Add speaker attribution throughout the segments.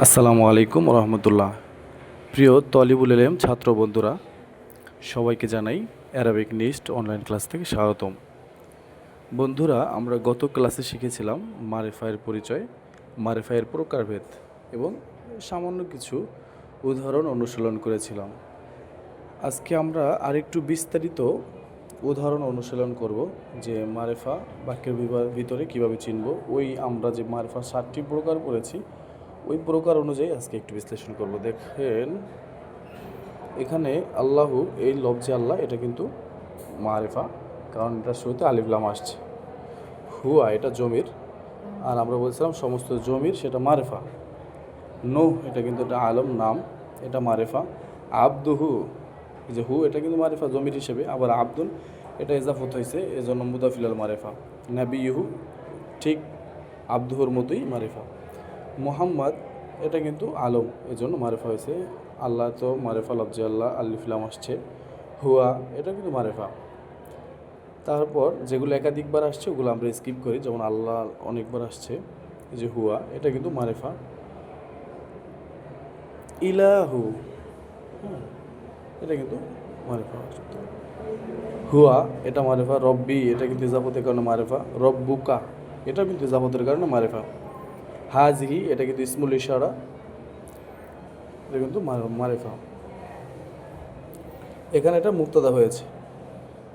Speaker 1: আসসালামু আলাইকুম রহমতুল্লাহ। প্রিয় তলিবুল এলেম ছাত্র বন্ধুরা, সবাইকে জানাই অ্যারাবিক নিস্ট অনলাইন ক্লাস থেকে স্বাগতম। বন্ধুরা, আমরা গত ক্লাসে শিখেছিলাম মারেফায়ের পরিচয়, মারেফায়ের প্রকারভেদ এবং সামান্য কিছু উদাহরণ অনুশীলন করেছিলাম। আজকে আমরা আরেকটু বিস্তারিত উদাহরণ অনুশীলন করব যে মারেফা বাক্যের ভিতরে কিভাবে চিনব। আমরা যে মারেফা 7টি প্রকার পড়েছি, ওই প্রকার অনুযায়ী আজকে একটু বিশ্লেষণ করব। দেখেন এখানে আল্লাহু, এই লফজে আল্লাহ, এটা কিন্তু মারেফা, কারণ এটা শুরুতে আলিফ লাম আসছে। হুয়া, এটা জমির, আর আমরা বলছিলাম সমস্ত জমির সেটা মারেফা। নো, এটা কিন্তু একটা আলম নাম, এটা মারেফা। আব্দুহু, যে হু, এটা কিন্তু মারেফা জমির হিসেবে। আবার আব্দুল, এটা ইজাফত হয়েছে, এজন্য মুদাফিলাল মারেফা। নাবিয়ুহু, ঠিক আব্দুহুর মতোই মারেফা। মোহাম্মদ, এটা কিন্তু আলম, এজন্য মারেফা হয়েছে। আল্লাহ তো মারেফা, লফজে আল্লাহ আলিফলাম আসছে। হুয়া, এটা কিন্তু মারেফা। তারপর যেগুলো একাধিকবার আসছে ওগুলো আমরা স্কিপ করি, যেমন আল্লাহ অনেকবার আসছে, যে হুয়া, এটা কিন্তু মারেফা। ইলাহু, এটা কিন্তু মারেফা। হুয়া, এটা মারেফা। রব্বি, এটা কিন্তু ইজাফতের কারণে মারেফা। রব্বুকা, এটা কিন্তু ইজাফতের কারণে মারেফা। হাজিহি, এটা কিন্তু ইসমুল ইশারা, এটা কিন্তু মারেফা। এখানে এটা মুক্তাদা হয়েছে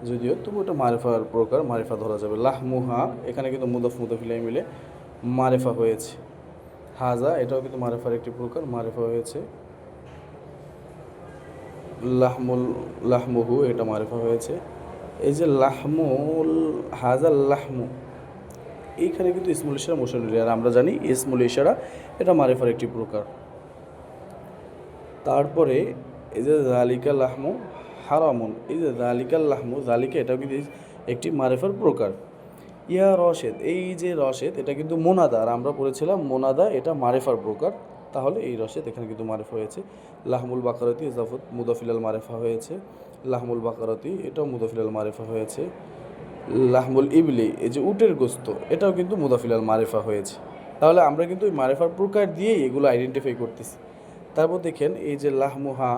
Speaker 1: যদিও, তবু এটা মারেফার প্রকার, মারেফা ধরা যাবে। লাহমুহা, এখানে কিন্তু মুদাফ মুদাফিলাই মিলে মারেফা হয়েছে। হাজা, এটাও কিন্তু মারেফার একটি প্রকার, মারেফা হয়েছে। লাহমুহু, এটা মারেফা হয়েছে। এই যে লাহমুল, হাজা লাহমু, এইখানে কিন্তু ইসমুল ইশারা মোশানুরি, আর আমরা জানি ইসমুল ইশারা এটা মারেফার একটি প্রকার। তারপরে এই যে জালিকা লাহমু হারামুন, এই যে জালিকাল লাহমু, জালিকা, এটাও কিন্তু একটি মারেফার প্রকার। ইয়া রশেদ, এই যে রশেদ, এটা কিন্তু মোনাদা, আর আমরা পড়েছিলাম মোনাদা এটা মারেফার প্রকার। তাহলে এই রশেদ এখানে কিন্তু মারেফা হয়েছে। লাহমুল বাকারতি ইজাফত মুদাফিলাল মারেফা হয়েছে। লাহমুল বাকারতি, এটাও মুদাফিলাল মারেফা হয়েছে। লাহমুল ইবলি, এই যে উটের গোস্ত, এটাও কিন্তু মুদাফিলাল মারেফা হয়েছে। তাহলে আমরা কিন্তু ওই মারেফার প্রকার দিয়েই এগুলো আইডেন্টিফাই করতেছি। তারপর দেখেন এই যে লাহমুহা,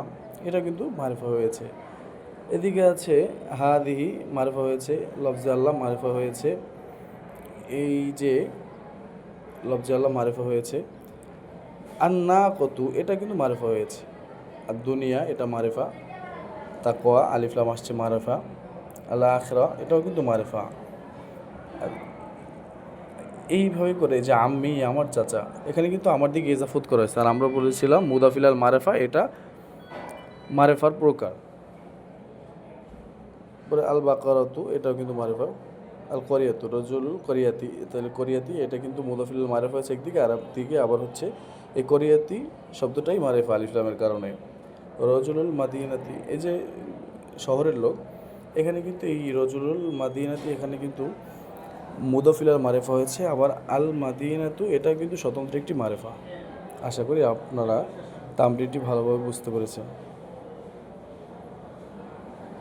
Speaker 1: এটা কিন্তু মারেফা হয়েছে। এদিকে আছে হাদিহি, মারেফা হয়েছে। লফজে আল্লাহ মারেফা হয়েছে। এই যে লফজে আল্লাহ মারেফা হয়েছে। আন্না কতু, এটা কিন্তু মারেফা হয়েছে। আর দুনিয়া, এটা মারেফা। তাকওয়া, আলিফলাম আসছে, মারেফা। আল আখিরা, এটাও কিন্তু মারেফা। এইভাবে করে যে আম্মি, আমার চাচা, এখানে কিন্তু আমার দিকে ইজাফত করা হয়েছে, আর আমরা বলেছিলাম মুদাফিলাল মারেফা এটা মারেফার প্রকার। পরে আল বাকারাতু, এটাও কিন্তু মারেফা। আল করিয়াতু, রজুলুল করিয়াতি, তাহলে করিয়াতি, এটা কিন্তু মুদাফিলুল মারেফা হচ্ছে একদিকে, আর একদিকে আবার হচ্ছে এই করিয়াতি শব্দটাই মারেফা আলিফলামের কারণে। রজুলুল মাদিনাতি, এই যে শহরের লোক, এখানে কিন্তু এই রজুলুল মাদিনাতি, এখানে কিন্তু মুদাফিলাল মারেফা হয়েছে। আবার আল মাদিনাতু, এটা কিন্তু স্বতন্ত্র একটি মারেফা। আশা করি আপনারা তামরিনটি ভালোভাবে বুঝতে পেরেছেন।